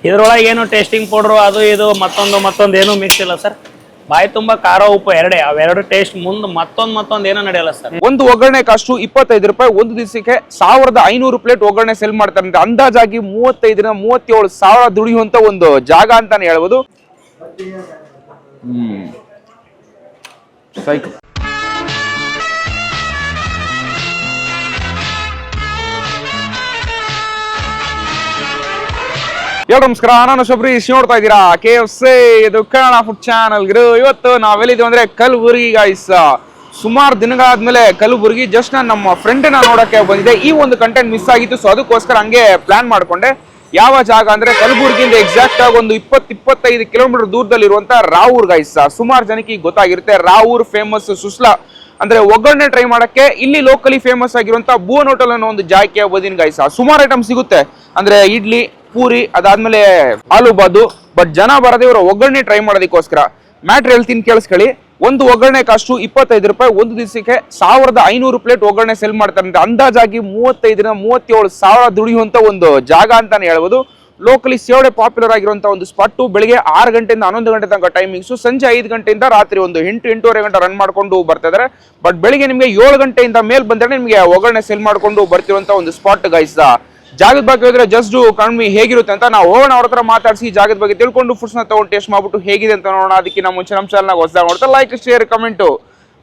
ಇದ್ರೊಳಗೆ ಏನು tasting powder ಅದು ಇದು ಮತ್ತೊಂದು ಏನು ಮಿಕ್ಸ್ ಇಲ್ಲ ಸರ್. ಬಾಯಿ ತುಂಬಾ ಖಾರ ಉಪ್ಪು ಎರಡೇ, ಅವೆರಡು ಟೇಸ್ಟ್ ಮುಂದೆ ಮತ್ತೊಂದು ಏನೋ ನಡೆಯಲ್ಲ ಸರ್. ಒಂದು ಒಗ್ಗರಣೆ ಕಾಸ್ಟು 25 ರೂಪಾಯಿ. ಒಂದು ದಿವಸಕ್ಕೆ 1500 ಪ್ಲೇಟ್ ಒಗ್ಗರಣೆ ಸೆಲ್ ಮಾಡ್ತಾರೆ. ಅಂದಾಜಾಗಿ 35-37 ದುಡಿಯುವಂತ ಒಂದು ಜಾಗ ಅಂತಾನೆ ಹೇಳ್ಬೋದು. ಸೈಕಲ್ ನಮಸ್ಕಾರ, ನಾನು ಶಬರೀಶ್. ನೋಡ್ತಾ ಇದ್ದೀರಾ KFC, ಇದು ಕನ್ನಡ ಫುಡ್ ಚಾನಲ್. ಇವತ್ತು ನಾವೆಲ್ಲಿದ್ದೀವಿ ಅಂದ್ರೆ ಕಲಬುರಗಿ ಗೈಸ್. ಸುಮಾರು ದಿನಗಳಾದ್ಮೇಲೆ ಕಲಬುರಗಿ ಜಸ್ಟ್ ನಾನು ನಮ್ಮ ಫ್ರೆಂಡ್ನ ನೋಡಕ್ಕೆ ಬಂದಿದೆ. ಈ ಒಂದು ಕಂಟೆಂಟ್ ಮಿಸ್ ಆಗಿತ್ತು, ಸೊ ಅದಕ್ಕೋಸ್ಕರ ಹಂಗೆ ಪ್ಲಾನ್ ಮಾಡ್ಕೊಂಡೆ. ಯಾವ ಜಾಗ ಅಂದ್ರೆ ಕಲಬುರಗಿಯಿಂದ ಎಕ್ಸಾಕ್ಟ್ ಆಗಿ ಒಂದು 20-25 ಕಿಲೋಮೀಟರ್ ದೂರದಲ್ಲಿರುವಂತ ರಾವೂರ್ ಗೈಸ್. ಸುಮಾರು ಜನಕ್ಕೆ ಗೊತ್ತಾಗಿರುತ್ತೆ, ರಾವೂರ್ ಫೇಮಸ್ ಸುಸ್ಲಾ ಅಂದ್ರೆ ಒಗ್ಗರಣೆ ಟ್ರೈ ಮಾಡಕ್ಕೆ ಇಲ್ಲಿ ಲೋಕಲಿ ಫೇಮಸ್ ಆಗಿರುವಂತ ಭುವನ್ ಹೋಟೆಲ್ ಅನ್ನೋ ಒಂದು ಜಾಗಕ್ಕೆ ಬಂದಿನ ಗೈಸ್. ಸುಮಾರು ಐಟಮ್ ಸಿಗುತ್ತೆ, ಅಂದ್ರೆ ಇಡ್ಲಿ, ಪೂರಿ, ಅದಾದ್ಮೇಲೆ ಆಲೂ ಬಾದು. ಬಟ್ ಜನ ಬರದೆ ಇವರ ಒಗ್ಗರಣೆ ಟ್ರೈ ಮಾಡೋದಕ್ಕೋಸ್ಕರ. ಮ್ಯಾಟ್ರ್ ಹೇಳ್ತೀನಿ ಕೇಳಿಸ್ಕೊಳ್ಳಿ. ಒಂದು ಒಗ್ಗರಣೆ ಕಾಸ್ಟು 25 ರೂಪಾಯಿ. ಒಂದು ದಿವಸಕ್ಕೆ 1500 ಪ್ಲೇಟ್ ಒಗ್ಗರಣೆ ಸೆಲ್ ಮಾಡ್ತಾರೆ. ಅಂದಾಜಾಗಿ 35-37 ದುಡಿಯುವಂತ ಒಂದು ಜಾಗ ಅಂತಾನೆ ಹೇಳ್ಬೋದು. ಲೋಕಲಿ ಸೇವಡೆ ಪಾಪ್ಯುಲರ್ ಆಗಿರುವಂತ ಒಂದು ಸ್ಪಾಟ್. ಬೆಳಿಗ್ಗೆ 6 ಗಂಟೆಯಿಂದ 11 ಗಂಟೆ ತನಕ ಟೈಮಿಂಗ್ಸ್. ಸಂಜೆ 5 ಗಂಟೆಯಿಂದ ರಾತ್ರಿ ಒಂದು 8-8:30 ಗಂಟೆ ರನ್ ಮಾಡ್ಕೊಂಡು ಬರ್ತಾ ಇದಾರೆ. ಬಟ್ ಬೆಳಿಗ್ಗೆ ನಿಮಗೆ 7 ಗಂಟೆಯಿಂದ ಮೇಲ್ ಬಂದ್ರೆ ನಿಮಗೆ ಒಗ್ಗರಣೆ ಸೆಲ್ ಮಾಡ್ಕೊಂಡು ಬರ್ತಿರುವಂತ ಒಂದು ಸ್ಪಾಟ್ ಗೈಸ್. ಜಾಗದ ಬಗ್ಗೆ ಹೋದ್ರೆ ಜಸ್ಟ್ ಕಣ್ಮಿ ಹೇಗಿರುತ್ತೆ ಅಂತ ನಾವು ಹೋಗೋಣ, ಅವ್ರ ಹತ್ರ ಮಾತಾಡಿಸಿ ಜಾಗದ ಬಗ್ಗೆ ತಿಳ್ಕೊಂಡು ಫುಡ್ಸ್ ನ ತಗೊಂಡು ಟೇಸ್ಟ್ ಮಾಡ್ಬಿಟ್ಟು ಹೇಗಿದೆ ಅಂತ ನೋಡೋಣ. ಅದಕ್ಕೆ ನಮ್ಮ ಮುಂಚೆ ನಮ್ಮ ಚಾನಲ್ ಹೊಸದಾಗಿ ನೋಡ್ತಾ ಲೈಕ್, ಶೇರ್, ಕಮೆಂಟ್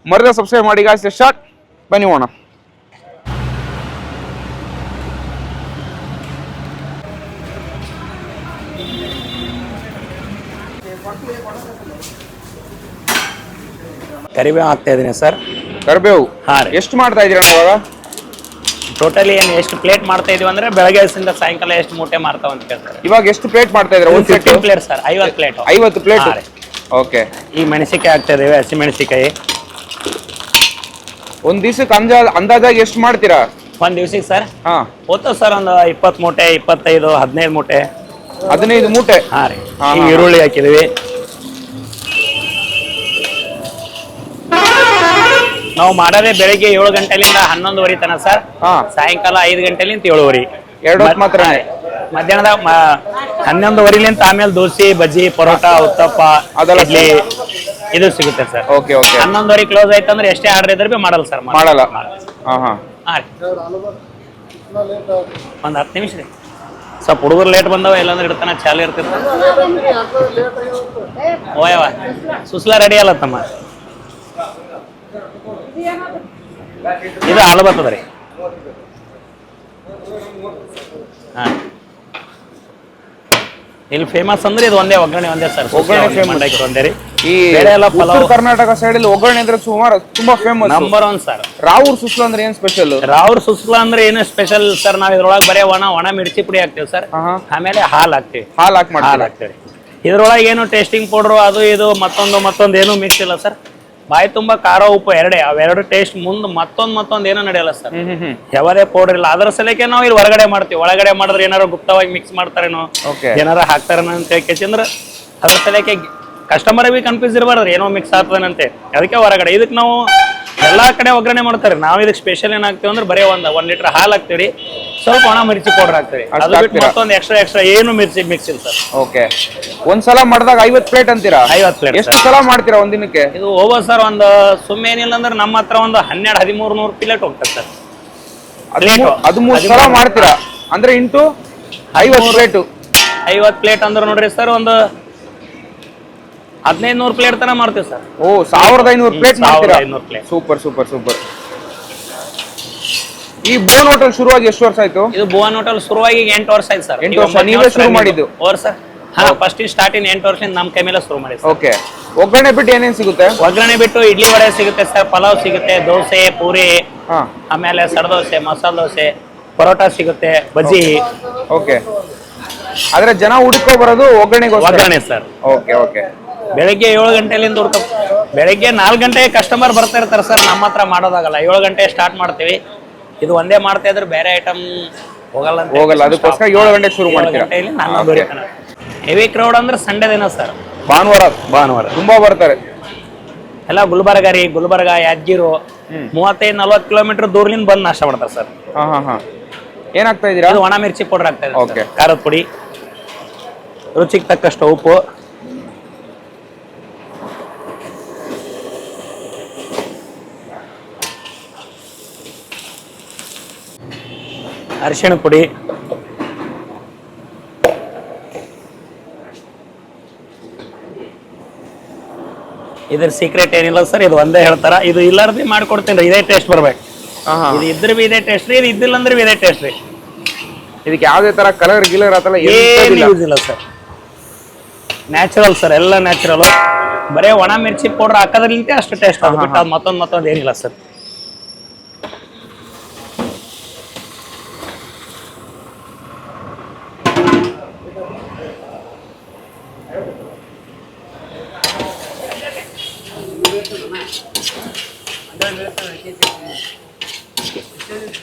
ಮರದ ಸಬ್ಸ್ಕ್ರೈಬ್ ಮಾಡಿ ಗಾಯ್ಸ್. ಸ್ಟಾರ್ಟ್ ಬನ್ನಿ ಹೋಗೋಣ. ಕರಿಬೇವು ಹಾಕ್ತಾ ಇದೀನಿ ಸರ್. ಕರಿಬೇವು ಹಾ ರೀ. ಎಷ್ಟು ಮಾಡ್ತಾ ಇದೀರ ಅವಾಗ? ಟೋಟಲಿ ಏನು ಎಷ್ಟು ಪ್ಲೇಟ್ ಮಾಡ್ತಾ ಇದೀವಿ ಅಂದ್ರೆ ಬೆಳಗ್ಗೆಯಿಂದ ಸಾಯಂಕಾಲ ಎಷ್ಟು ಮೂಟೆ ಮಾಡ್ತಾವ ಅಂತ ಕೇಳ್ತಾರೆ. ಇವಾಗ ಎಷ್ಟು ಪ್ಲೇಟ್ ಮಾಡ್ತಾ ಇದ್ರ? 15 plate sir. 50 plate. 50 plate. Okay. ಈ ಮೆಣಸಿಕಾಯಿ ಹಾಕ್ತಾ ಇದೀವಿ, ಹಸಿ ಮೆಣಸಿಕಾಯಿ. ಒಂದ್ ದಿವಸಕ್ಕೆ ಅಂದಾಜಾಗಿ ಎಷ್ಟು ಮಾಡ್ತೀರಾ? ಒಂದ್ ದಿವಸಕ್ಕೆ ಸರ್ ಹೋಗ್ತಾವ ಸರ್ ಒಂದು 20 ಮೂಟೆ, 25, 15 ಮೂಟೆ. 15 ಮೂಟೆ. ಹಾ ರೀ. ಈರುಳ್ಳಿ ಹಾಕಿದೀವಿ. ನಾವು ಮಾಡೋದೇ ಬೆಳಿಗ್ಗೆ 7 ಗಂಟೆಲಿಂದ 11:30 ತನಕ ಸರ್. ಸಾಯಂಕಾಲ 5 ಗಂಟೆಲಿಂದ 7:30. 2 ಹೊತ್ತು ಮಾತ್ರ. ಮಧ್ಯಾಹ್ನದ 11:30 ಆಮೇಲೆ ದೋಸೆ, ಬಜ್ಜಿ, ಪರೋಟ, ಉತ್ತಪ್ಪ, ಇಡ್ಲಿ ಇದು ಸಿಗುತ್ತೆ ಸರ್. Okay okay. 11:30 ಕ್ಲೋಸ್ ಆಯ್ತಂದ್ರೆ ಎಷ್ಟೇ ಆರ್ಡರ್ ಇದ್ರೆ ಬಿ ಮಾಡಲ್ಲ ಸರ್. ಮಾಡಲ್ಲ. ಒಂದ್ 10 ನಿಮಿಷ ರೀ. ಸ್ವಲ್ಪ ಹುಡುಗರು ಲೇಟ್ ಬಂದವ, ಇಲ್ಲಾಂದ್ರೆ ಇಡ್ತಾನ ಚಾಲು ಇರ್ತಿರ್ತ. ಓಯವ ಸುಸ್ಲಾ ರೆಡಿ ಅಲ್ಲ ತಮ್ಮ. ಇದು ಹಾಲು ಬರ್ತದ ರೀ. ಇಲ್ಲಿ ಫೇಮಸ್ ಅಂದ್ರೆ ಇದು ಒಂದೇ ಒಗ್ಗರಣೆ ಒಂದೇ ಸರ್. ಒಗ್ಗರಣೆ ಫೇಮಸ್ ಒಂದೇ ರೀ. ಈ ಉತ್ತರ ಕರ್ನಾಟಕ ಸೈಡ್ ಅಲ್ಲಿ ಒಗ್ಗರಣೆ ಅಂದ್ರೆ ಸುಮಾರು ತುಂಬಾ ಫೇಮಸ್. Number 1 sir. ರಾವೂರ್ ಸುಸ್ಲಾ ಅಂದ್ರೆ ಏನ್ ಸ್ಪೆಷಲ್? ರಾವೂರ್ ಸುಸ್ಲಾ ಅಂದ್ರೆ ಏನು ಸ್ಪೆಷಲ್ ಸರ್? ನಾವ್ ಇದ್ರೊಳಗೆ ಬರೀ ಒಣ ಮಿರ್ಚಿ ಪುಡಿ ಹಾಕ್ತಿವಿ ಸರ್. ಆಮೇಲೆ ಹಾಲು ಹಾಕ್ತಿವಿ. ಹಾಲು ಹಾಕ್ತಿವಿ. ಇದ್ರೊಳಗೆ ಏನು ಟೇಸ್ಟಿಂಗ್ ಪೌಡ್ರು ಅದು ಇದು ಮತ್ತೊಂದು ಏನು ಮಿಕ್ಸ್ ಇಲ್ಲ ಸರ್. ಬಾಯಿ ತುಂಬಾ ಖಾರ ಉಪ್ಪು ಎರಡೇ, ಅವೆರಡು ಟೇಸ್ಟ್ ಮುಂದೆ ಮತ್ತೊಂದು ಏನೋ ನಡೆಯಲ್ಲ ಸರ್. ಯಾವುದೇ ಪೌಡರ್ ಇಲ್ಲ. ಅದ್ರ ಸಲಕ್ಕೆ ನಾವು ಇಲ್ಲಿ ಹೊರಗಡೆ ಮಾಡ್ತೀವಿ. ಒಳಗಡೆ ಮಾಡಿದ್ರೆ ಏನಾರು ಗುಪ್ತವಾಗಿ ಮಿಕ್ಸ್ ಮಾಡ್ತಾರೇನೋ, ಏನಾರ ಹಾಕ್ತಾರೇನೋ ಅಂತ ಕೇಳ್ಕೆಂದ್ರೆ ಅದ್ರ ಸಲಕ್ಕೆ ಕಸ್ಟಮರ್ ಬಿ ಕನ್ಫ್ಯೂಸ್ ಇರಬಾರ್ದು, ಏನೋ ಮಿಕ್ಸ್ ಆಗ್ತದಂತೆ. ಅದಕ್ಕೆ ಹೊರಗಡೆ. ಇದಕ್ಕೆ ನಾವು ಎಲ್ಲಾ ಕಡೆ ಒಗ್ಗರಣೆ ಮಾಡ್ತಾರೆ. ನಾವು ಇದಕ್ಕೆ ಸ್ಪೆಷಲ್ ಏನಾಗ್ತೀವಿ ಅಂದ್ರೆ ಬರೀ 1 ಲೀಟರ್ ಹಾಲು ಹಾಕ್ತಿವಿ, ಸ್ವಲ್ಪ ಒಣ ಮಿರ್ಚಿ ಪೌಡರ್ ಹಾಕ್ತಿವಿ. ಅದು ಬಿಟ್ಟು ಮತ್ತೊಂದು ಎಕ್ಸ್ಟ್ರಾ ಏನು ಮಿರ್ಚಿ ಮಿಕ್ಸ್ ಇಲ್ಲ ಸರ್. ಓಕೆ. ಒಂದ್ಸಲ ಮಾಡಿದಾಗ 50 ಪ್ಲೇಟ್ ಅಂತೀರಾ? 50 ಪ್ಲೇಟ್. ಎಷ್ಟು ಸಲ ಮಾಡ್ತೀರಾ ಒಂದಿನಕ್ಕೆ? ಇದು ಹೋಗೋದು ಸರ್ ಒಂದು ಸುಮ್ಮನೆ ಏನಿಲ್ಲ ಅಂದ್ರೆ ನಮ್ಮ ಹತ್ರ ಒಂದು 1200-1300 ಪ್ಲೇಟ್ ಹೋಗ್ತದೆ ಸರ್. 13 ಸಲ ಮಾಡ್ತೀರಾ ಅಂದ್ರೆ ಇಂಟು 50 ಪ್ಲೇಟ್. 50 ಪ್ಲೇಟ್ ಅಂದ್ರೆ ನೋಡ್ರಿ ಸರ್ ಒಂದು 1500 ಪ್ಲೇಟ್ ತನ ಮಾಡ್ತೀವಿ ಸರ್. ಓ, 1500 ಪ್ಲೇಟ್ ಮಾಡ್ತೀರಾ? Super super super. ಈ ಭುವನ್ ಹೋಟೆಲ್ ಶುರುವಾಗಿ ಎಷ್ಟು ವರ್ಷ ಆಯ್ತು? ಇದು ಭುವನ್ ಹೋಟೆಲ್ ಶುರುವಾಗಿ 8 ವರ್ಷ ಆಯ್ತು ಸರ್. 8 ವರ್ಷ ನೀವೇ ಶುರು ಮಾಡಿದ್ದು? Or sir. ಫಸ್ಟ್ ಸ್ಟಾರ್ಟಿಂಗ್ 8 ವರ್ಷದಿಂದ ನಮ್ಮ ಕೈ ಮೇಲೆ ಶುರು ಮಾಡಿ. ಓಕೆ. ಒಗ್ಗರಣೆ ಬಿಟ್ಟು ಏನೇನ್ ಸಿಗುತ್ತೆ? ಒಗ್ಗರಣೆ ಬಿಟ್ಟು ಇಡ್ಲಿ ವಡೆ ಸಿಗುತ್ತೆ ಸರ್, ಪಲಾವ್ ಸಿಗುತ್ತೆ, ದೋಸೆ, ಪೂರಿ, ಆಮೇಲೆ ಸರ್ ದೋಸೆ, ಮಸಾಲೆ ದೋಸೆ, ಪರೋಟ ಸಿಗುತ್ತೆ, ಬಜ್ಜಿ. ಓಕೆ. ಆದ್ರೆ ಜನ ಹುಡುಕೋ ಬರೋದು ಒಗ್ಗರಣೆ ಸರ್. Okay okay. ಬೆಳಗ್ಗೆ 7 ಗಂಟೆಲಿಂದ ಬೆಳಗ್ಗೆ 4 ಗಂಟೆಗೆ ಕಸ್ಟಮರ್ ಬರ್ತಾ ಇರ್ತಾರೆ ಸರ್. ನಮ್ಮ ಹತ್ರ ಮಾಡೋದಾಗಲ್ಲ. 7 ಗಂಟೆ ಸ್ಟಾರ್ಟ್ ಮಾಡ್ತೀವಿ. ಇದು ಒಂದೇ ಮಾಡ್ತಾ ಇದ್ರೆ ಬೇರೆ ಐಟಮ್ ಹೋಗಲ್ಲ. ಅದಕ್ಕೋಸ್ಕರ 7 ಗಂಟೆ ಶುರು ಮಾಡ್ತೀರಾ? ಹೆವಿ ಕ್ರೌಡ್ ಅಂದ್ರೆ ಸಂಡೇ ದಿನ ಸರ್. ಭಾನುವಾರ ತುಂಬಾ ಬರ್ತಾರೆ ಎಲ್ಲ. ಗುಲ್ಬರ್ಗ, ಯಾದಗಿರಿ, 35-40 ಕಿಲೋಮೀಟರ್ ದೂರದಿಂದ ಬಂದು ನಾಷ್ಟ ಮಾಡ್ತಾರೆ ಸರ್. ಹಾ ಹಾ ಹಾ ಏನಾಗ್ತಾ ಇದೀರಾ? ಇದು ಒಣ ಮಿರ್ಚಿ ಪೌಡರ್ ಆಗ್ತಾ ಇದೆ Okay. ಸರ್. ಖಾರದ ಪುಡಿ, ರುಚಿಗೆ ತಕ್ಕಷ್ಟು ಉಪ್ಪು, ಅರಿಶಿಣ ಪುಡಿ, ಇದ್ರ ಸೀಕ್ರೆಟ್ ಏನಿಲ್ಲ ಸರ್, ಇದು ಒಂದೇ ಹೇಳ್ತಾರ. ಇದು ಇಲ್ಲಾರ್ದೆ ಮಾಡ್ಕೊಡ್ತೀನಿ ರೀ, ಇದೇ ಟೇಸ್ಟ್ ಬರ್ಬೇಕು. ಇದು ಇದ್ರ ಬಿ ಇದೇ ಟೇಸ್ಟ್ ರೀ, ಇದು ಇದ್ದಿಲ್ಲ ಅಂದ್ರೆ ಇದೇ ಟೇಸ್ಟ್ ರೀ. ಇದಕ್ಕೆ ಯಾವುದೇ ತರ ಕಲರ್ ಗಿಲರ್ ಅಥವಾ ಏನು ಯೂಸ್ ಇಲ್ಲ ಸರ್. ನ್ಯಾಚುರಲ್ ಸರ್, ಎಲ್ಲ ನ್ಯಾಚುರಲ್. ಬರೇ ಒಣ ಮಿರ್ಚಿ ಪೌಡರ್ ಹಾಕೋದ್ರಲಿಂತೆ ಅಷ್ಟು ಟೇಸ್ಟ್ ಆಗ್ಬಿಟ್ಟು ಅದು ಮತ್ತೊಂದು ಏನಿಲ್ಲ ಸರ್.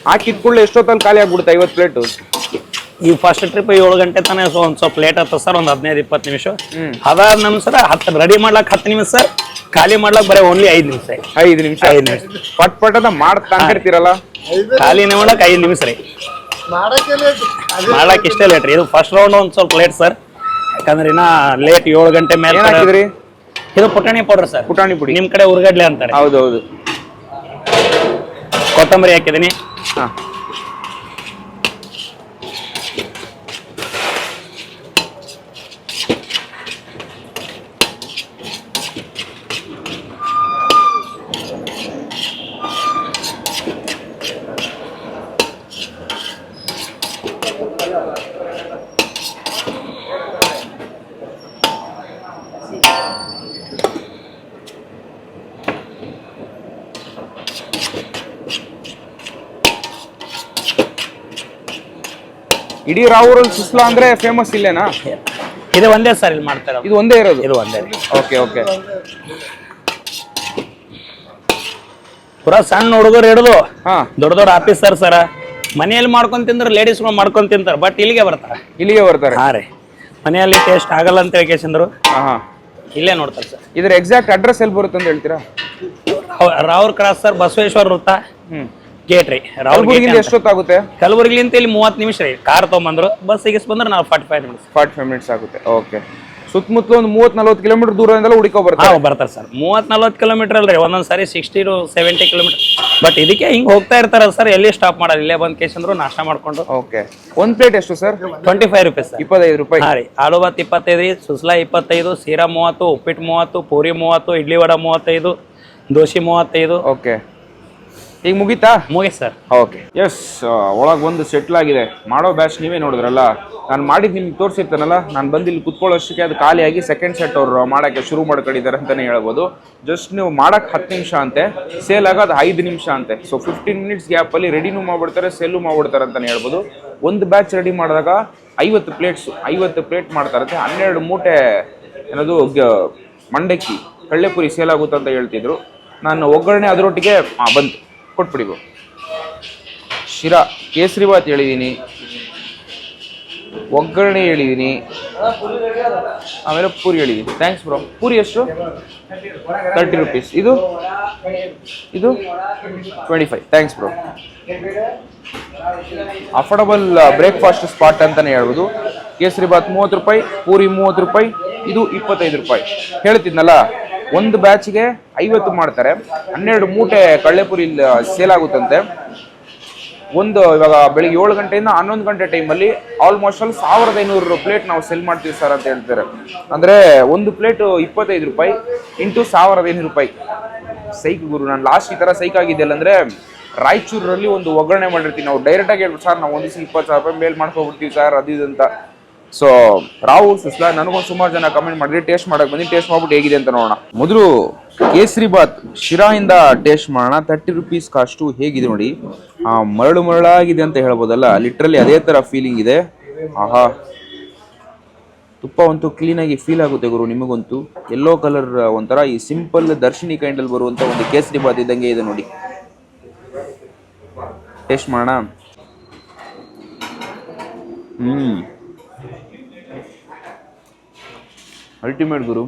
ಹಾಕಿದ ಕೂಡಲೇ ಎಷ್ಟೊತ್ತಲ್ಲಿ ಖಾಲಿ ಆಗ್ಬಿಡುತ್ತೆ 50 ಪ್ಲೇಟು? ಈ ಫಸ್ಟ್ ಟ್ರಿಪ್ 7 ಗಂಟೆ ತನಕ ಒಂದ್ ಸ್ವಲ್ಪ ಲೇಟ್ ಆಗ್ತದೆ ಸರ್, ಒಂದ್ 15-20 ನಿಮಿಷ. ಅದಾದ ನಮ್ ಸರ್ ರೆಡಿ ಮಾಡ್ಲಾಕ್ 10 ನಿಮಿಷ ಸರ್, ಖಾಲಿ ಮಾಡ್ಲಾಕ್ ಬರೀ ಓನ್ಲಿ 5 ನಿಮಿಷ. 5 ನಿಮಿಷ ಪಟ್ ಪಟ್ ಅಂತ ಮಾಡ್ತಾ ಇರ್ತೀರಲ್ಲ, ಖಾಲಿ ಮಾಡಕ್ 5 ನಿಮಿಷ ರೀ. ಮಾಡ್ಲಾಕ್ ಇಷ್ಟೇ ಲೇಟ್ ರೀ. ಇದು ಫಸ್ಟ್ ರೌಂಡ್ ಒಂದ್ ಸ್ವಲ್ಪ ಲೇಟ್ ಸರ್, ಯಾಕಂದ್ರೆ ಇನ್ನ ಲೇಟ್ 7 ಗಂಟೆ ಮೇಲೆ. ಏನ್ ಹಾಕಿದ್ರಿ? ಇದು ಪುಟಾಣಿ ಪೌಡರ್ ಸರ್. ಪುಟಾಣಿ ಪುಡಿ, ನಿಮ್ ಕಡೆ ಉರ್ಗಡ್ಲೆ ಅಂತಾರೆ. ಹೌದೌದು. ಕೊತ್ತಂಬರಿ ಹಾಕಿದೀನಿ. ಹಾ ಇಡೀ ರಾವೂರಲ್ಲಿ ಸುಸ್ಲಾ ಅಂದ್ರೆ ಫೇಮಸ್ ಇಲ್ಲೇನಾ? ಇದು ಒಂದೇ ಸರ್ ಇಲ್ಲಿ ಮಾಡ್ತಾರೆ. ಇದು ಒಂದೇ ಇರೋದು? ಇದು ಒಂದೇ. Okay okay. ಪೂರಾ ಸಣ್ಣ ಹುಡುಗರು ಹಿಡಿದು ಹಾ ದೊಡ್ಡ ಆಫೀಸರ್ ಸರ್ ಮನೆಯಲ್ಲಿ ಮಾಡ್ಕೊಂಡ್ ತಿಂದ್ರೆ ಲೇಡೀಸ್ಗಳು ಮಾಡ್ಕೊಂಡ್ ತಿಂತಾರೆ, ಬಟ್ ಇಲ್ಲಿಗೆ ಬರ್ತಾರೆ. ಇಲ್ಲಿಗೆ ಬರ್ತಾರೆ? ಹಾ ರೀ, ಮನೆಯಲ್ಲಿ ಟೇಸ್ಟ್ ಆಗಲ್ಲ ಅಂತ ಹೇಳ್ಕೇಶಂದ್ರು ಹಾ ಹಾ ಇಲ್ಲೇ ನೋಡ್ತಾರೆ ಸರ್. ಇದ್ರ ಎಕ್ಸಾಕ್ಟ್ ಅಡ್ರೆಸ್ ಎಲ್ಲಿ ಬರುತ್ತೆ ಅಂತ ಹೇಳ್ತೀರಾ? ರಾವ್ರ ಕ್ರಾಸ್ ಸರ್, ಬಸವೇಶ್ವರ ವೃತ್ತ ಗೇಟ್ ರೀ. ಕಲಬುರಗಿಯಿಂದ ಎಷ್ಟೊತ್ತಾಗುತ್ತೆ? ಕಲಬುರಗಿಲಿಂತ ಇಲ್ಲಿ 30 ನಿಮಿಷ ರೀ. ಕಾರ್ ತೊಗೊಂಬಂದ್ರು, ಬಸ್ ಸಿಗಿಸ್ ಬಂದ್ರೆ ನಾವು 45 ನಿಮಿಷ. 45 ಮಿನಿಟ್ಸ್ ಆಗುತ್ತೆ. ಓಕೆ. ಸುತ್ತಮುತ್ತಲು ಒಂದು 30-40 ಕಿಲೋಮೀಟರ್ ದೂರದಿಂದಲೂ ಹುಡುಕೋ ಬರ್ತಾರೆ? ಬರ್ತಾರೆ ಸರ್. 30-40 ಕಿಲೋಮೀಟರ್ ಅಲ್ರಿ, ಒಂದೊಂದ್ ಸಾರಿ 60-70 ಕಿಲೋಮೀಟರ್. ಬಟ್ ಇದಕ್ಕೆ ಹಿಂಗ್ ಹೋಗ್ತಾ ಇರ್ತಾರ ಸರ್, ಎಲ್ಲಿ ಸ್ಟಾಪ್ ಮಾಡೋದು, ಇಲ್ಲೇ ಬಂದ್ ಕೇಸಂದ್ರು ನಾಷ್ಟ ಮಾಡ್ಕೊಂಡು. ಓಕೆ. ಒಂದ್ ಪ್ಲೇಟ್ ಎಷ್ಟು ಸರ್? 25 ರೂಪಾಯಿ ಸರ್. 25 ರೂಪಾಯಿ. ಹಾ ರೀ. ಆಲೂ ಬಾತ್ 25 ರೀ, ಸುಸ್ಲಾ 25, ಸೀರಾ 30, ಉಪ್ಪಿಟ್ಟು 30, ಪೂರಿ 30, ಇಡ್ಲಿ ವಡ 35, ದೋಸೆ 35. ಓಕೆ. ಈಗ ಮುಗೀತಾ? ಮುಗೀತು ಸರ್. ಓಕೆ. ಎಸ್, ಒಳಗೆ ಒಂದು ಸೆಟ್ಲ್ ಆಗಿದೆ. ಮಾಡೋ ಬ್ಯಾಚ್ ನೀವೇ ನೋಡಿದ್ರಲ್ಲ, ನಾನು ಮಾಡಿದ್ದು ನಿಮ್ಗೆ ತೋರಿಸಿರ್ತಾನಲ್ಲ, ನಾನು ಬಂದು ಇಲ್ಲಿ ಕುತ್ಕೊಳ್ಳೋಷ್ಟಕ್ಕೆ ಅದು ಖಾಲಿಯಾಗಿ ಸೆಕೆಂಡ್ ಸೆಟ್ ಅವ್ರು ಮಾಡೋಕ್ಕೆ ಶುರು ಮಾಡ್ಕೊಂಡಿದ್ದಾರೆ ಅಂತಲೇ ಹೇಳ್ಬೋದು. ಜಸ್ಟ್ ನೀವು ಮಾಡೋಕ್ಕೆ 10 ನಿಮಿಷ ಅಂತೆ, ಸೇಲ್ ಆಗೋದು 5 ನಿಮಿಷ ಅಂತೆ. ಸೊ 15 ಮಿನಿಟ್ಸ್ ಗ್ಯಾಪಲ್ಲಿ ರೆಡಿನೂ ಮಾಡ್ಬಿಡ್ತಾರೆ, ಸೇಲು ಮಾಡ್ಬಿಡ್ತಾರೆ ಅಂತಲೇ ಹೇಳ್ಬೋದು. ಒಂದು ಬ್ಯಾಚ್ ರೆಡಿ ಮಾಡಿದಾಗ 50 ಪ್ಲೇಟ್ ಮಾಡ್ತಾರಂತೆ. 12 ಮೂಟೆ ಏನದು ಮಂಡಕ್ಕಿ ಕಳ್ಳೆಪುರಿ ಸೇಲ್ ಆಗುತ್ತೆ ಅಂತ ಹೇಳ್ತಿದ್ರು. ನಾನು ಒಗ್ಗರಣೆ ಅದರೊಟ್ಟಿಗೆ ಬಂತು, ಕೊಟ್ಬಿಡಿ. ಶಿರಾ, ಕೇಸರಿ ಬಾತ್ ಹೇಳಿದ್ದೀನಿ, ಒಗ್ಗರಣೆ ಹೇಳಿದ್ದೀನಿ, ಆಮೇಲೆ ಪೂರಿ ಹೇಳಿದ್ದೀನಿ. Thanks bro. ಪೂರಿ ಎಷ್ಟು? 30 ರೂಪೀಸ್. ಇದು 25. Thanks bro. Affordable breakfast spot ಅಂತಲೇ ಹೇಳ್ಬೋದು. ಕೇಸರಿ ಬಾತ್ 30 ರೂಪಾಯಿ, ಪೂರಿ 30 ರೂಪಾಯಿ, ಇದು 25 ರೂಪಾಯಿ. ಹೇಳ್ತಿದ್ನಲ್ಲ, ಒಂದು ಬ್ಯಾಚ್ಗೆ 50 ಮಾಡ್ತಾರೆ. 12 ಮೂಟೆ ಕಳ್ಳೆಪುರಿ ಸೇಲ್ ಆಗುತ್ತಂತೆ. ಇವಾಗ ಬೆಳಿಗ್ಗೆ 7 ಗಂಟೆಯಿಂದ 11 ಗಂಟೆ ಟೈಮಲ್ಲಿ ಆಲ್ಮೋಸ್ಟ್ ಅಲ್ಲಿ 1500 ಪ್ಲೇಟ್ ನಾವು ಸೆಲ್ ಮಾಡ್ತೀವಿ ಸರ್ ಅಂತ ಹೇಳ್ತಾರೆ. ಅಂದ್ರೆ ಒಂದು ಪ್ಲೇಟ್ 25 ರೂಪಾಯಿ ಇಂಟು 1500 ರೂಪಾಯಿ. ಸೈಕ್ ಗುರು, ನಾನು ಲಾಸ್ಟ್ ಈ ತರ ಸೈಕ್ ಆಗಿದ್ದೆಲ್ಲ ಅಂದ್ರೆ ರಾಯಚೂರಲ್ಲಿ ಒಂದು ಒಗ್ಗರಣೆ ಮಾಡಿರ್ತೀವಿ ನಾವು. ಡೈರೆಕ್ಟ್ ಆಗಿ ಹೇಳ್ಬಿಟ್ಟು ಸರ್ ನಾವು ಒಂದು ದಿವಸ 20,000 ರೂಪಾಯಿ ಮೇಲ್ ಮಾಡ್ಕೊಬಿಡ್ತೀವಿ ಸರ್ ಅದು ಇದು ಅಂತ. ಸೊ ರಾವು ಸುಸ್ಲಾ ನನಗೊಂದು ಸುಮಾರು ಜನ ಕಮೆಂಟ್ ಮಾಡಿದ್ರೆ ಟೇಸ್ಟ್ ಮಾಡಕ್ ಬಂದು ಟೇಸ್ಟ್ ಮಾಡ್ಬಿಟ್ಟು ಹೇಗಿದೆ ಅಂತ ನೋಡೋಣ. ಮೊದಲು ಕೇಸರಿ ಬಾತ್ ಶಿರಾಯಿಂದ ಟೇಸ್ಟ್ ಮಾಡೋಣ. 30 ರೂಪೀಸ್ ಕಾಸ್ಟು ಹೇಗಿದೆ ನೋಡಿ. ಮರಳಾಗಿದೆ ಅಂತ ಹೇಳ್ಬೋದಲ್ಲ, ಲಿಟ್ರಲಿ ಅದೇ ತರ ಫೀಲಿಂಗ್ ಇದೆ. ಆಹಾ, ತುಪ್ಪ ಅಂತೂ ಕ್ಲೀನಾಗಿ ಫೀಲ್ ಆಗುತ್ತೆ ಗುರು ನಿಮಗಂತೂ. ಯೆಲ್ಲೋ ಕಲರ್ ಒಂಥರ ಈ ಸಿಂಪಲ್ ದರ್ಶಿನಿ ಕೈಂಡಲ್ಲಿ ಬರುವಂತ ಒಂದು ಕೇಸರಿ ಬಾತ್ ಇದ್ದಂಗೆ ಇದೆ ನೋಡಿ. ಟೇಸ್ಟ್ ಮಾಡೋಣ. ಅಲ್ಟಿಮೇಟ್ ಗುರು.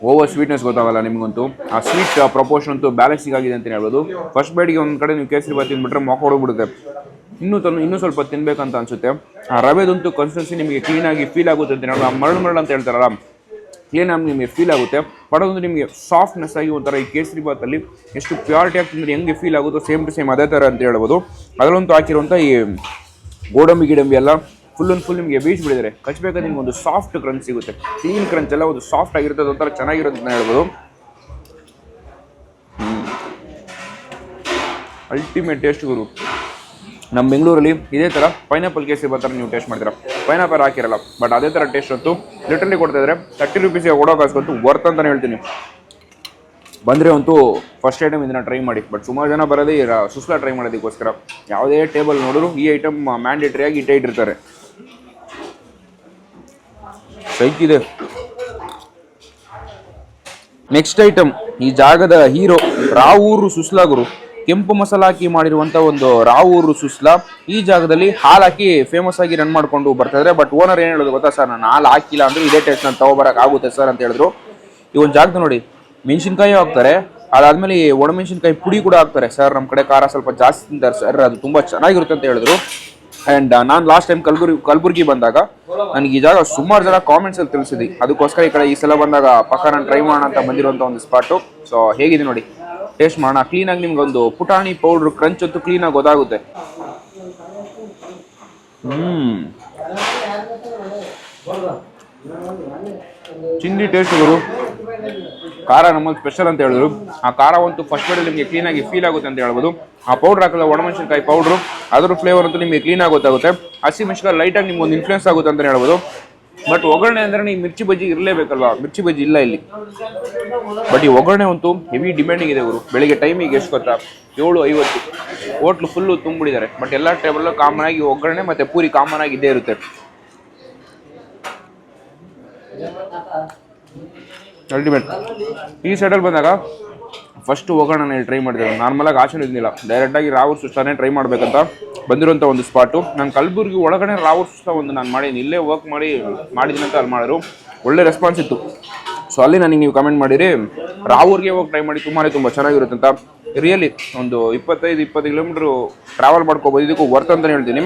ಓವರ್ ಸ್ವೀಟ್ನೆಸ್ ಗೊತ್ತಾಗಲ್ಲ ನಿಮಗಂತೂ. ಆ ಸ್ವೀಟ್ ಪ್ರಪೋರ್ಷನ್ ಅಂತೂ ಬ್ಯಾಲೆನ್ಸಿಂಗ್ ಆಗಿದೆ ಅಂತ ಹೇಳ್ಬೋದು. ಫಸ್ಟ್ ಬೈಟ್ಗೆ ಒಂದು ಕಡೆ ನೀವು ಕೇಸರಿ ಬಾತ್ ತಿಂದ್ಬಿಟ್ರೆ ಮೊಕ್ಕ ಹೊಡೋಗ್ಬಿಡುತ್ತೆ. ಇನ್ನೂ ಸ್ವಲ್ಪ ತಿನ್ಬೇಕಂತ ಅನ್ಸುತ್ತೆ. ಆ ರವೆದಂತೂ ಕನ್ಸಿಸ್ಟೆನ್ಸಿ ನಿಮಗೆ ಕ್ಲೀನಾಗಿ ಫೀಲ್ ಆಗುತ್ತೆ ಅಂತ ಹೇಳೋದು. ಆ ಮರಳು ಅಂತ ಹೇಳ್ತಾರಲ್ಲ, ಕ್ಲೀನಾಗಿ ನಿಮಗೆ ಫೀಲ್ ಆಗುತ್ತೆ. ಬಟ್ ಅದೊಂದು ನಿಮಗೆ ಸಾಫ್ಟ್ನೆಸ್ ಆಗಿ ಒಂಥರ ಈ ಕೇಸರಿ ಬಾತಲ್ಲಿ ಎಷ್ಟು ಪ್ಯೂರಿಟಿ ಆಗ್ತಿದ್ರೆ ಹೆಂಗೆ ಫೀಲ್ ಆಗುತ್ತೋ ಸೇಮ್ ಟು ಸೇಮ್ ಅದೇ ಥರ ಅಂತ ಹೇಳ್ಬೋದು. ಅದರಲ್ಲಂತೂ ಹಾಕಿರುವಂಥ ಈ ಗೋಡಂಬಿ ಎಲ್ಲ ಫುಲ್ ನಿಮಗೆ ಬೀಚ್ ಬಿಡಿದರೆ ಕಚ್ಚಬೇಕಾದ್ರೆ ನಿಮ್ಗೆ ಒಂದು ಸಾಫ್ಟ್ ಕ್ರಂಚ್ ಸಿಗುತ್ತೆ. ಕ್ಲೀನ್ ಕ್ರಂಚ್ ಎಲ್ಲ ಒಂದು ಸಾಫ್ಟ್ ಆಗಿರುತ್ತೆ, ಅದೊಂಥರ ಚೆನ್ನಾಗಿರುತ್ತೆ ಅಂತ ಹೇಳ್ಬೋದು. ಅಲ್ಟಿಮೇಟ್ ಟೇಸ್ಟ್ ಗುರು. ನಮ್ಮ ಬೆಂಗಳೂರಲ್ಲಿ ಇದೇ ಥರ ಪೈನಾಪಲ್ ಕೇಸರಿ ಬಾತ್ ನೀವು ಟೇಸ್ಟ್ ಮಾಡ್ತೀರಾ, ಪೈನಾಪಲ್ ಹಾಕಿರಲ್ಲ. ಬಟ್ ಅದೇ ಥರ ಟೇಸ್ಟ್ ಅಂತೂ ಲಿಟ್ರಲಿ ಕೊಡ್ತಾ ಇದ್ದಾರೆ. 30 ರೂಪೀಸ್ಗೆ ಓಡೋ ಕಾಸ್ಕೊಂತು ವರ್ತ್ ಅಂತಲೇ ಹೇಳ್ತೀನಿ. ಬಂದರೆ ಅಂತೂ ಫಸ್ಟ್ ಐಟಮ್ ಇದನ್ನು ಟ್ರೈ ಮಾಡಿ. ಬಟ್ ಸುಮಾರು ಜನ ಬರೋದೇ ಸುಸ್ಲಾ ಟ್ರೈ ಮಾಡೋದಕ್ಕೋಸ್ಕರ. ಯಾವುದೇ ಟೇಬಲ್ ನೋಡಿದ್ರು ಈ ಐಟಮ್ ಮ್ಯಾಂಡೇಟ್ರಿ ಆಗಿ ಇಟ್ಟಿರ್ತಾರೆ. ಸೈಕಿದೆ. ನೆಕ್ಸ್ಟ್ ಐಟಮ್ ಈ ಜಾಗದ ಹೀರೋ ರಾವೂರು ಸುಸ್ಲಾ ಗುರು. ಕೆಂಪು ಮಸಾಲ ಹಾಕಿ ಮಾಡಿರುವಂಥ ಒಂದು ರಾವೂರು ಸುಸ್ಲಾ. ಈ ಜಾಗದಲ್ಲಿ ಹಾಲು ಹಾಕಿ ಫೇಮಸ್ ಆಗಿ ರನ್ ಮಾಡ್ಕೊಂಡು ಬರ್ತಾಯಿದ್ರೆ. ಬಟ್ ಓನರ್ ಏನು ಹೇಳೋದು ಗೊತ್ತಾ, ಸರ್ ನಾನು ಹಾಲು ಹಾಕಿಲ್ಲ ಅಂದರೆ ಇದೇ ಟೇಸ್ಟ್ ನಾನು ತಗೋಬರಕ್ಕೆ ಆಗುತ್ತೆ ಸರ್ ಅಂತ ಹೇಳಿದ್ರು. ಈ ಒಂದು ಜಾಗದ ನೋಡಿ ಮೆಣಸಿನ್ಕಾಯಿ ಹಾಕ್ತಾರೆ, ಅದಾದಮೇಲೆ ಒಣಮೆಣಸಿನ್ಕಾಯಿ ಪುಡಿ ಕೂಡ ಹಾಕ್ತಾರೆ. ಸರ್ ನಮ್ಮ ಕಡೆ ಖಾರ ಸ್ವಲ್ಪ ಜಾಸ್ತಿ ತಿಂತಾರೆ ಸರ್, ಅದು ತುಂಬ ಚೆನ್ನಾಗಿರುತ್ತೆ ಅಂತ ಹೇಳಿದ್ರು. ಆ್ಯಂಡ್ ನಾನು ಲಾಸ್ಟ್ ಟೈಮ್ ಕಲಬುರ್ಗಿ ಬಂದಾಗ ನನಗೆ ಈ ಜಾಗ ಸುಮಾರು ಜನ ಕಾಮೆಂಟ್ಸಲ್ಲಿ ತಿಳಿಸಿದ್ವಿ. ಅದಕ್ಕೋಸ್ಕರ ಈ ಸಲ ಬಂದಾಗ ಪಕ್ಕ ನಾನು ಟ್ರೈ ಮಾಡೋಣ ಅಂತ ಬಂದಿರುವಂಥ ಒಂದು ಸ್ಪಾಟು. ಸೊ ಹೇಗಿದೆ ನೋಡಿ, ಟೇಸ್ಟ್ ಮಾಡೋಣ. ಕ್ಲೀನಾಗಿ ನಿಮ್ಗೆ ಒಂದು ಪುಟಾಣಿ ಪೌಡ್ರ್ ಕ್ರಂಚ್ ಅಂತೂ ಕ್ಲೀನಾಗಿ ಗೊತ್ತಾಗುತ್ತೆ. ಚಿಂದಿ ಟೇಸ್ಟ್ ಗುರು. ಖಾರ ನಮ್ಮಲ್ಲಿ ಸ್ಪೆಷಲ್ ಅಂತ ಹೇಳಿದ್ರು. ಆ ಖಾರ ಅಂತೂ ಫಸ್ಟ್ ಬೈಡಲ್ಲಿ ನಿಮಗೆ ಕ್ಲೀನಾಗಿ ಫೀಲ್ ಆಗುತ್ತೆ ಅಂತ ಹೇಳ್ಬೋದು. ಆ ಪೌಡ್ರ್ ಹಾಕಲ್ಲ ಒಣಮೆಣಸಿನ್ಕಾಯಿ ಪೌಡ್ರು, ಅದ್ರ ಫ್ಲೇವರ್ ಅಂತೂ ನಿಮಗೆ ಕ್ಲೀನಾಗಿ ಗೊತ್ತಾಗುತ್ತೆ. ಹಸಿಮೆಣಸಿನ್ಕಾಯಿ ಲೈಟಾಗಿ ನಿಮ್ಗೆ ಒಂದು ಇನ್ಫ್ಲೂಯೆನ್ಸ್ ಆಗುತ್ತೆ ಅಂತ ಹೇಳ್ಬೋದು. ಬಟ್ ಒಗ್ಗರಣೆ ಅಂದರೆ ನೀವು ಮಿರ್ಚಿ ಬಜ್ಜಿ ಇರಲೇಬೇಕಲ್ವಾ, ಮಿರ್ಚಿ ಬಜ್ಜಿ ಇಲ್ಲ ಇಲ್ಲಿ. ಬಟ್ ಈ ಒಗ್ಗರಣೆ ಅಂತೂ ಹೆವಿ ಡಿಮ್ಯಾಂಡಿಂಗ್ ಇದೆ ಗುರು. ಬೆಳಿಗ್ಗೆ ಟೈಮಿಗೆ ಎಷ್ಟು ಗೊತ್ತಾ, 7:50 ಹೋಟ್ಲು ಫುಲ್ಲು ತುಂಬಿಡಿದ್ದಾರೆ. ಬಟ್ ಎಲ್ಲ ಟೇಬಲ್ಲು ಕಾಮನ್ ಆಗಿ ಒಗ್ಗರಣೆ ಮತ್ತು ಪೂರಿ ಕಾಮನ್ ಆಗಿ ಇದ್ದೇ ಇರುತ್ತೆ. ಅಲ್ಟಿಮೇಟ್. ಈ ಸೈಡಲ್ಲಿ ಬಂದಾಗ ಫಸ್ಟ್ ಒಗ್ಗರಣೆ ಟ್ರೈ ಮಾಡಿದ್ದೇವೆ. ನಾರ್ಮಲಾಗಿ ಆಚೆ ಇದ್ದಿಲ್ಲ, ಡೈರೆಕ್ಟಾಗಿ ರಾವೂರು ಸುಸ್ಲಾನೇ ಟ್ರೈ ಮಾಡಬೇಕಂತ ಬಂದಿರೋಂಥ ಒಂದು ಸ್ಪಾಟು. ನಾನು ಕಲಬುರ್ಗಿ ಒಳಗಡೆ ರಾವೂರು ಸುಸ್ಲಾ ಒಂದು ನಾನು ಮಾಡಿದ್ದೀನಿ, ಇಲ್ಲೇ ವರ್ಕ್ ಮಾಡಿದ್ದೀನಿ ಅಂತ ಅಲ್ಲಿ ಮಾಡಿದ್ರು. ಒಳ್ಳೆ ರೆಸ್ಪಾನ್ಸ್ ಇತ್ತು. ಸೊ ಅಲ್ಲಿ ನನಗೆ ನೀವು ಕಮೆಂಟ್ ಮಾಡಿರಿ ರಾವೂರಿಗೆ ಹೋಗಿ ಟ್ರೈ ಮಾಡಿ ತುಂಬ ಚೆನ್ನಾಗಿರುತ್ತೆ ಅಂತ. ರಿಯಲಿ ಒಂದು 25-20 ಕಿಲೋಮೀಟ್ರು ಟ್ರಾವೆಲ್ ಮಾಡ್ಕೋಬೋದು, ಇದಕ್ಕೂ ವರ್ತ್ ಅಂತಲೇ ಹೇಳ್ತೀನಿ.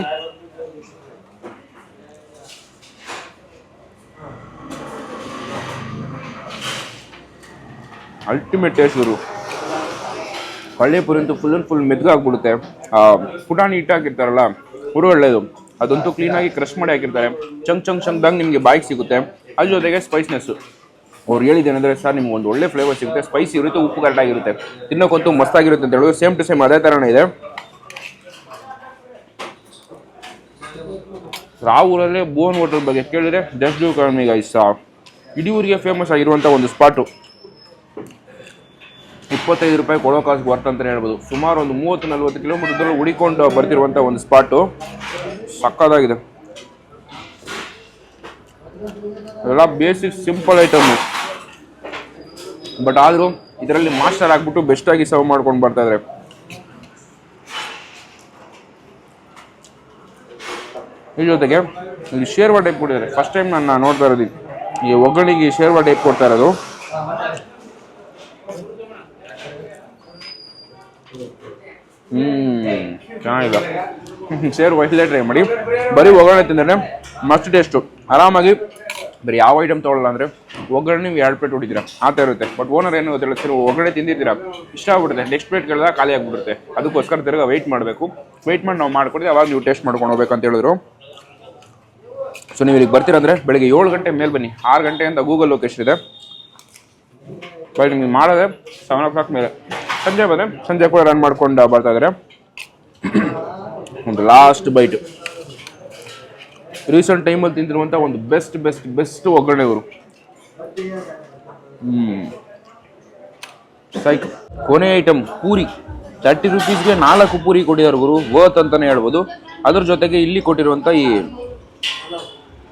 ಅಲ್ಟಿಮೇಟ್ ಟೇಸ್ಟ್ ಗುರು. ಕಳ್ಳೆಪುರಿ ಅಂತೂ ಫುಲ್ ಮೆದ್ಗಾಗ್ಬಿಡುತ್ತೆ. ಪುಟಾಣಿ ಹಿಟ್ಟು ಹಾಕಿರ್ತಾರಲ್ಲ ಹುರು ಒಳ್ಳೆಯದು, ಅದಂತೂ ಕ್ಲೀನಾಗಿ ಕ್ರಶ್ ಮಾಡಿ ಹಾಕಿರ್ತಾರೆ. ಚಂಕ್ದಂಗೆ ನಿಮಗೆ ಬಾಯಿಗೆ ಸಿಗುತ್ತೆ. ಅದ್ರ ಜೊತೆಗೆ ಸ್ಪೈಸ್ನೆಸ್ಸು ಅವ್ರು ಹೇಳಿದ್ದೇನೆಂದರೆ, ಸರ್ ನಿಮ್ಗೆ ಒಂದು ಒಳ್ಳೆ ಫ್ಲೇವರ್ ಸಿಗುತ್ತೆ, ಸ್ಪೈಸಿ ಇರುತ್ತೆ, ಉಪ್ಪು ಕರೆಕ್ಟಾಗಿರುತ್ತೆ, ತಿನ್ನೋಕ್ಕಂತೂ ಮಸ್ತಾಗಿರುತ್ತೆ ಅಂತ ಹೇಳೋದು. ಸೇಮ್ ಟು ಸೇಮ್ ಅದೇ ಥರನೇ ಇದೆ. ರಾವೂರಲ್ಲೇ ಬೋನ್ ಹೋಟೆಲ್ ಬಗ್ಗೆ ಕೇಳಿದರೆ ಜಸ್ಟ್ ಡೂ ಕಡಿಮೆ ಗೈಸ್. ಇಡೀ ಊರಿಗೆ ಫೇಮಸ್ ಆಗಿರುವಂಥ ಒಂದು ಸ್ಪಾಟು. 25 ರೂಪಾಯಿ ಕೊಡೋ ಕಾಸಿಗೆ ವರ್ತ್ ಅಂತಲೇ ಹೇಳ್ಬೋದು. ಸುಮಾರು ಒಂದು 30-40 ಕಿಲೋಮೀಟರ್ ಹುಡಿಕೊಂಡು ಬರ್ತಿರುವಂಥ ಒಂದು ಸ್ಪಾಟು. ಸಕ್ಕದಾಗಿದೆ. ಎಲ್ಲ ಬೇಸಿಕ್ ಸಿಂಪಲ್ ಐಟಮು, ಬಟ್ ಆದರೂ ಇದರಲ್ಲಿ ಮಾಸ್ಟರ್ ಆಗಿಬಿಟ್ಟು ಬೆಸ್ಟಾಗಿ ಸರ್ವ್ ಮಾಡ್ಕೊಂಡು ಬರ್ತಾಯಿದ್ದಾರೆ. ಈ ಜೊತೆಗೆ ಇಲ್ಲಿ ಶೇರ್ವಾ ಟೈಪ್ ಕೊಟ್ಟಿದ್ದಾರೆ. ಫಸ್ಟ್ ಟೈಮ್ ನಾನು ನೋಡ್ತಾ ಇರೋದು ಈ ಒಗ್ಗರಣೆಗೆ ಶೇರ್ವಾ ಟೈಪ್ ಕೊಡ್ತಾ ಇರೋದು. ಚೆನ್ನಾಗಿದೆ. ಶೇರ್ವಾ ಇಲ್ಲೇ ಟ್ರೈ ಮಾಡಿ. ಬರೀ ಒಗ್ಗರಣೆ ತಿಂದರೆ ಮಸ್ಟ್ ಟೇಸ್ಟು. ಆರಾಮಾಗಿ ಬರೀ ಯಾವ ಐಟಮ್ ತೊಗೊಳ್ಳಲ್ಲ ಅಂದರೆ ಒಗ್ಗರಣೆ ನೀವು 2 ಪ್ಲೇಟ್ ಹೊಡಿತೀರಾ ಆ ಥರ ಇರುತ್ತೆ. ಬಟ್ ಓನರ್ ಏನು ಗೊತ್ತಿಲ್ಲ, ಒಗ್ಗರಣೆ ತಿಂದಿದ್ದೀರಾ ಇಷ್ಟ ಆಗ್ಬಿಡುತ್ತೆ, ನೆಕ್ಸ್ಟ್ ಪ್ಲೇಟ್ ಕೇಳಿದಾಗ ಖಾಲಿ ಆಗಿಬಿಡುತ್ತೆ. ಅದಕ್ಕೋಸ್ಕರ ತಿರ್ಗ ವೆಯ್ಟ್ ಮಾಡಬೇಕು. ವೆಯ್ಟ್ ಮಾಡಿ ನಾವು ಮಾಡ್ಕೊಡ್ತೀವಿ, ಅವಾಗ ನೀವು ಟೇಸ್ಟ್ ಮಾಡ್ಕೊಂಡು ಹೋಗ್ಬೇಕಂತ ಹೇಳಿದ್ರು. ಸೊ ನೀವು ಇಲ್ಲಿಗೆ ಬರ್ತೀರಂದರೆ ಬೆಳಿಗ್ಗೆ 7 ಗಂಟೆ ಮೇಲೆ ಬನ್ನಿ. 6 ಗಂಟೆ ಅಂತ ಗೂಗಲ್ ಲೊಕೇಶನ್ ಇದೆ. ಬಟ್ ನಿಮಗೆ ಮಾಡೋದೆ 7 o'clock ಮೇಲೆ. ಸಂಜೆ ಬಂದರೆ ಸಂಜೆ ಕೂಡ ರನ್ ಮಾಡ್ಕೊಂಡು ಬರ್ತಾ ಇದ್ದಾರೆ. ಒಂದು ಲಾಸ್ಟ್ ಬೈಟ್ ರೀಸೆಂಟ್ ಟೈಮಲ್ಲಿ ತಿಂತಿರುವಂಥ ಒಂದು ಬೆಸ್ಟ್ ಒಗ್ಗರಣೆಗಳು. ಸೈಕ್. ಕೊನೆ ಐಟಮ್ ಪೂರಿ. 30 ರೂಪೀಸ್ಗೆ 4 ಪೂರಿ ಕೊಟ್ಟಿದ್ದಾರೆ ಗುರು, ವರ್ತ್ ಅಂತಲೇ ಹೇಳ್ಬೋದು. ಅದ್ರ ಜೊತೆಗೆ ಇಲ್ಲಿ ಕೊಟ್ಟಿರುವಂಥ ಈ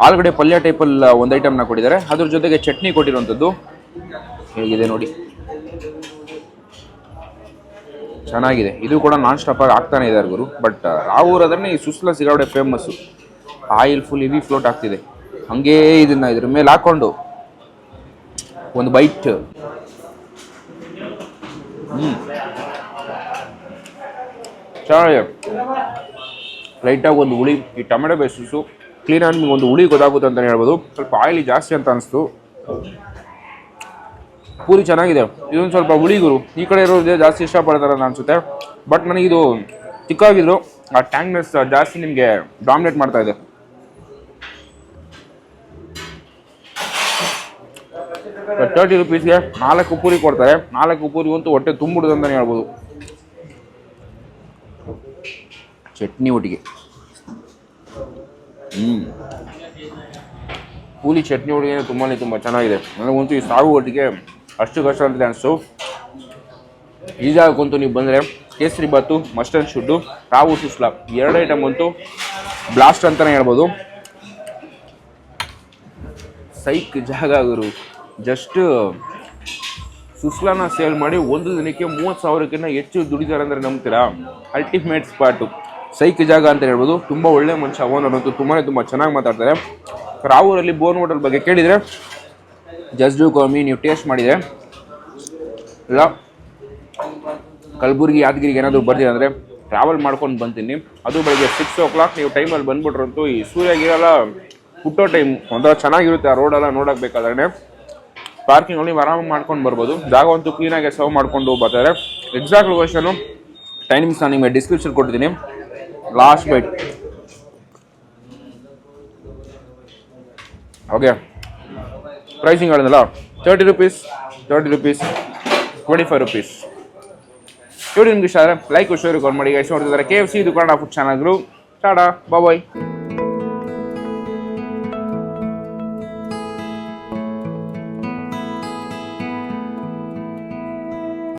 ಆಲೂಗಡ್ಡೆ ಪಲ್ಯ ಟೈಪಲ್ಲಿ ಒಂದು ಐಟಮ್ನ ಕೊಟ್ಟಿದ್ದಾರೆ. ಅದ್ರ ಜೊತೆಗೆ ಚಟ್ನಿ ಕೊಟ್ಟಿರುವಂಥದ್ದು. ಹೇಗಿದೆ ನೋಡಿ, ಚೆನ್ನಾಗಿದೆ. ಇದು ಕೂಡ ನಾನ್ ಸ್ಟಾಪಾಗಿ ಆಗ್ತಾನೆ ಇದ್ದಾರೆ ಗುರು. ಬಟ್ ರಾವೂರು ಅದನ್ನೇ ಈ ಸುಸ್ಲಾ ಸಿಗಾವಡೆ famous. Oil full heavy float ಆಗ್ತಿದೆ. ಹಾಗೇ ಇದನ್ನು ಇದ್ರ ಮೇಲೆ ಹಾಕ್ಕೊಂಡು ಒಂದು ಬೈಟ್. ಚೆನ್ನಾಗಿದೆ. ಲೈಟಾಗಿ ಒಂದು ಹುಳಿ, ಈ ಟೊಮೆಟೊ ಬೇಸು ಕ್ಲೀನಾಗಿ ನಿಮ್ಗೆ ಒಂದು ಹುಳಿ ಗೊತ್ತಾಗುತ್ತೆ ಅಂತಲೇ ಹೇಳ್ಬೋದು. ಸ್ವಲ್ಪ ಆಯಿಲಿ ಜಾಸ್ತಿ ಅಂತ ಅನಿಸ್ತು. ಪೂರಿ ಚೆನ್ನಾಗಿದೆ. ಇದೊಂದು ಸ್ವಲ್ಪ ಹುಳಿಗುರು, ಈ ಕಡೆ ಇರೋದೇ ಜಾಸ್ತಿ ಇಷ್ಟಪಡ್ತಾರೆ ಅಂತ ಅನಿಸುತ್ತೆ. ಬಟ್ ನನಗಿದು ಚಿಕ್ಕಾಗಿದ್ರು ಆ ಟ್ಯಾಂಗ್ನೆಸ್ ಜಾಸ್ತಿ ನಿಮಗೆ ಡಾಮಿನೇಟ್ ಮಾಡ್ತಾ ಇದೆ. ₹30ಗೆ 4 ಪೂರಿ ಕೊಡ್ತಾರೆ. 4 ಪೂರಿ ಅಂತೂ ಹೊಟ್ಟೆ ತುಂಬಿಡುದು ಅಂತಲೇ ಹೇಳ್ಬೋದು. ಚಟ್ನಿ ಒಟ್ಟಿಗೆ ಪೂರಿ ಚಟ್ನಿ ಒಟ್ಟಿಗೆ ತುಂಬ ಚೆನ್ನಾಗಿದೆ. ನನಗಂತೂ ಈ ಸಾಗು ಒಟ್ಟಿಗೆ ಅಷ್ಟು ಕಷ್ಟ ಅಂತ ಅನಿಸ್ತು. ಈ ಜಾಗಕ್ಕಂತೂ ನೀವು ಬಂದರೆ ಕೇಸರಿ ಬಾತು, ಮಸ್ಟರ್ಡ್ ಶುಡ್ಡು, ರಾವು ಸುಸ್ಲಾ 2 ಐಟಮ್ ಅಂತೂ ಬ್ಲಾಸ್ಟ್ ಅಂತಲೇ ಹೇಳ್ಬೋದು. ಸೈಕ್ ಜಾಗ ಗುರು. ಜಸ್ಟ್ ಸುಸ್ಲಾನ ಸೇಲ್ ಮಾಡಿ ಒಂದು ದಿನಕ್ಕೆ 30,000ಕ್ಕಿಂತ ಹೆಚ್ಚು ದುಡಿತಾರೆ ಅಂದರೆ ನಂಬ್ತೀರಾ? ಅಲ್ಟಿಮೇಟ್ ಸ್ಪಾಟು, ಸೈಕ್ ಜಾಗ ಅಂತ ಹೇಳ್ಬೋದು. ತುಂಬ ಒಳ್ಳೆ ಮನುಷ್ಯ ಓನರ್ ಅಂತೂ. ತುಂಬ ಚೆನ್ನಾಗಿ ಮಾತಾಡ್ತಾರೆ. ರಾವೂರಲ್ಲಿ ಬೋನ್ ಹೋಟೆಲ್ ಬಗ್ಗೆ ಕೇಳಿದರೆ ಜಸ್ಟ್ ಡೂ ಕಾಮಿ, ನೀವು ಟೇಸ್ಟ್ ಮಾಡಿದೆ ಇಲ್ಲ ಕಲಬುರಗಿ ಯಾದಗಿರಿಗೆ ಏನಾದರೂ ಬರ್ತೀರ ಅಂದರೆ ಟ್ರಾವೆಲ್ ಮಾಡ್ಕೊಂಡು ಬಂತೀನಿ. ಅದು ಬೆಳಗ್ಗೆ 6 o'clock ನೀವು ಟೈಮಲ್ಲಿ ಬಂದ್ಬಿಟ್ರಂತೂ ಈ ಸೂರ್ಯಗಿರಲ್ಲ ಹುಟ್ಟೋ ಟೈಮ್ ಒಂಥರ ಚೆನ್ನಾಗಿರುತ್ತೆ. ಆ ರೋಡೆಲ್ಲ ನೋಡೋಕೆ ಬೇಕಾದ್ರೆ ಪಾರ್ಕಿಂಗಲ್ಲಿ ನೀವು ಆರಾಮಾಗಿ ಮಾಡ್ಕೊಂಡು ಬರ್ಬೋದು. ಜಾಗ ಅಂತೂ ಕ್ಲೀನಾಗಿ ಸರ್ವ್ ಮಾಡ್ಕೊಂಡು ಬರ್ತಾರೆ. ಎಕ್ಸಾಕ್ಟ್ ಲೊಕೇಶನು ಟೈಮಿಂಗ್ಸ್ ನಾನು ನಿಮಗೆ ಡಿಸ್ಕ್ರಿಪ್ಷನ್ ಕೊಟ್ಟಿದ್ದೀನಿ. Last byte. ಓಕೆ, ಪ್ರೈಸಿಂಗ್ ಹೇಳಿದ್ನಲ್ಲ, ₹30, ₹25, ₹25. ವಿಡಿಯೋ ನಿಮ್ಗೆ ಇಷ್ಟ ಆದರೆ ಲೈಕ್ ಶೇರ್ ಮಾಡಿ. ಗೈಸ್ ನೋಡ್ತಿದ್ದಾರೆ KFC ಇದು ಕನ್ನಡ ಫುಡ್ ಚಾನಲ್ಗಳು. ಟಾಟಾ ಬಾಯ್.